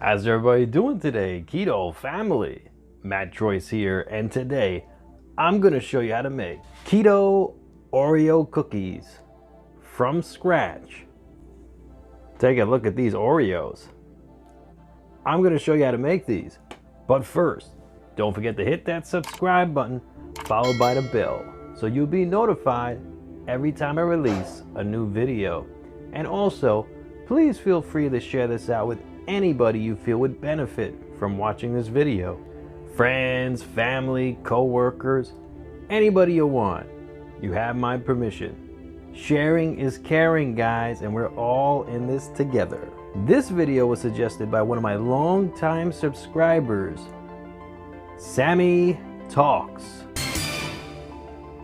How's everybody doing today? Keto family, Matt Joyce here, and today I'm going to show you how to make Keto Oreo cookies from scratch. Take a look at these Oreos. I'm going to show you how to make these, but first, don't forget to hit that subscribe button followed by the bell so you'll be notified every time I release a new video. And also, please feel free to share this out with anybody you feel would benefit from watching this video. Friends, family, co-workers, anybody you want. You have my permission. Sharing is caring, guys, and we're all in this together. This video was suggested by one of my longtime subscribers, Sammy Talks.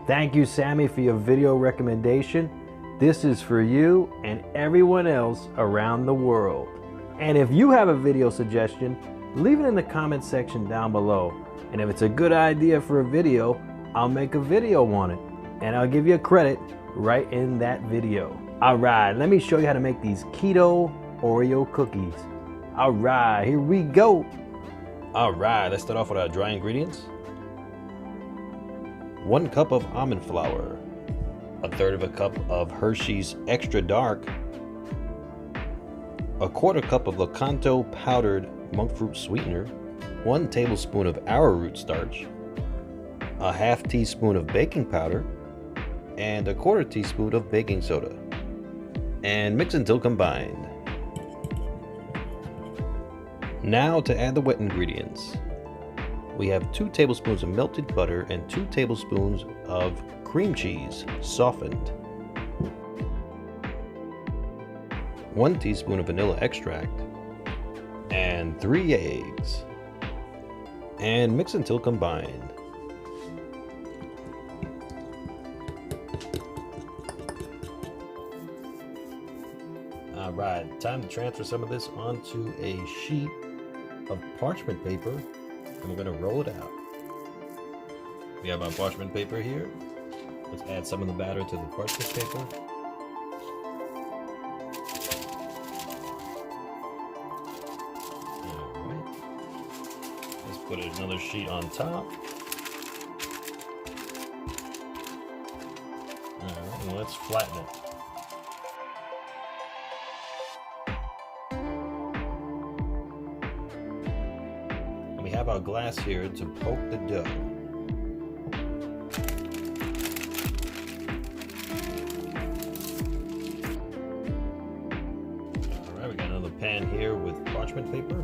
Thank you, Sammy, for your video recommendation. This is for you and everyone else around the world. And if you have a video suggestion, leave it in the comment section down below. And if it's a good idea for a video, I'll make a video on it. And I'll give you a credit right in that video. Alright, let me show you how to make these Keto Oreo cookies. Alright, here we go. Alright, let's start off with our dry ingredients. 1 cup of almond flour. 1/3 cup of Hershey's Extra Dark. 1/4 cup of Lakanto powdered Monkfruit Sweetener. 1 tablespoon of Arrowroot Starch. 1/2 teaspoon of baking powder. And 1/4 teaspoon of baking soda. And mix until combined. Now to add the wet ingredients. We have 2 tablespoons of melted butter and 2 tablespoons of cream cheese, softened. 1 teaspoon of vanilla extract. And 3 eggs. And mix until combined. Alright, time to transfer some of this onto a sheet of parchment paper, and we're going to roll it out. We have our parchment paper here. Let's add some of the batter to the parchment paper. Alright. Let's put another sheet on top. Alright, and let's flatten it. We have our glass here to poke the dough. Alright, we got another pan here with parchment paper.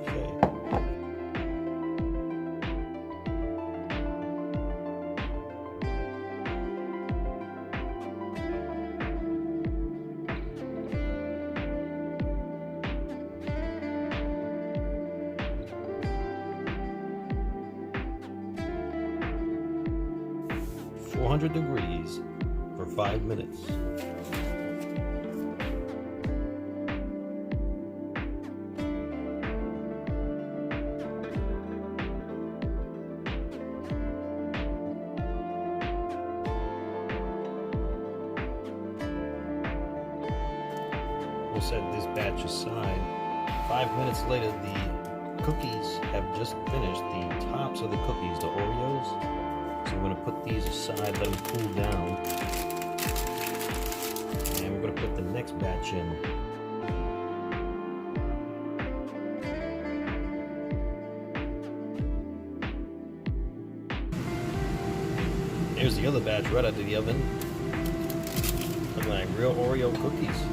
Okay. 400 degrees for 5 minutes. We'll set this batch aside. 5 minutes later, the cookies have just finished. The tops of the cookies, the Oreos. So we're going to put these aside, let them cool down. And we're going to put the next batch in. Here's the other batch right out of the oven. Looking like real Oreo cookies.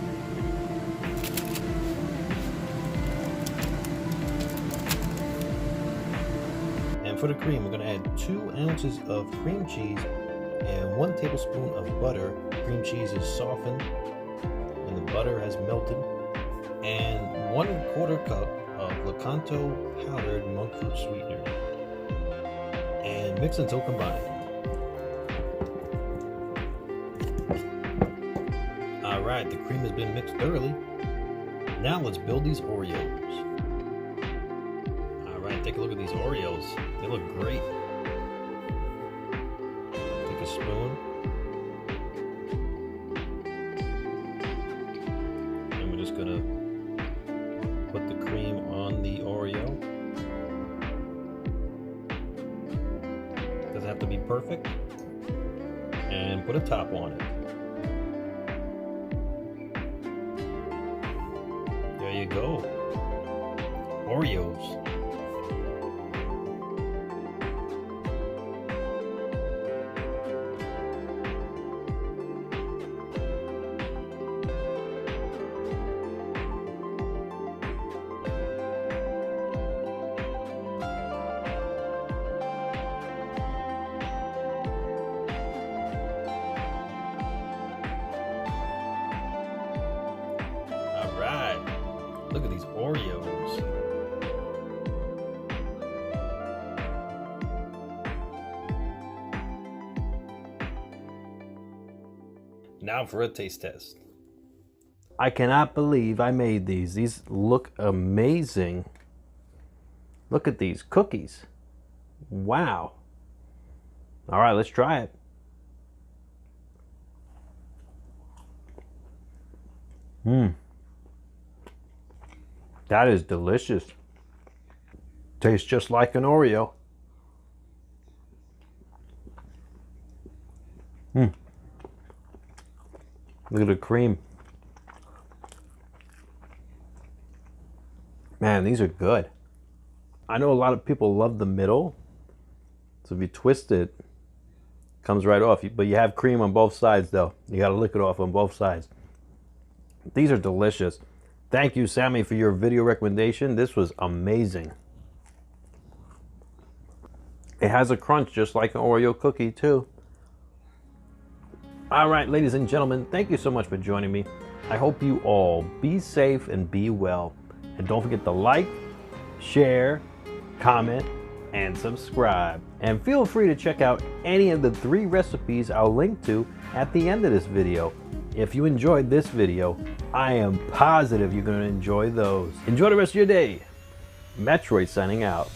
And for the cream, we're going to add 2 ounces of cream cheese and 1 tablespoon of butter. Cream cheese is softened and the butter has melted. And 1/4 cup of Lakanto powdered Monkfruit Sweetener. And mix until combined. Alright, the cream has been mixed thoroughly. Now let's build these Oreos. Take a look at these Oreos. They look great. Take a spoon. And we're just gonna put the cream on the Oreo. Doesn't have to be perfect. And put a top on it. There you go. Oreos. All right. Look at these Oreos. Now for a taste test. I cannot believe I made these. These look amazing. Look at these cookies. Wow. All right, let's try it. That is delicious. Tastes just like an Oreo. Look at the cream. Man, these are good. I know a lot of people love the middle. So if you twist it, it comes right off. But you have cream on both sides though. You gotta lick it off on both sides. These are delicious. Thank you, Sammy, for your video recommendation. This was amazing. It has a crunch just like an Oreo cookie too. All right, ladies and gentlemen, thank you so much for joining me. I hope you all be safe and be well. And don't forget to like, share, comment, and subscribe. And feel free to check out any of the 3 recipes I'll link to at the end of this video. If you enjoyed this video, I am positive you're going to enjoy those. Enjoy the rest of your day. Metroid signing out.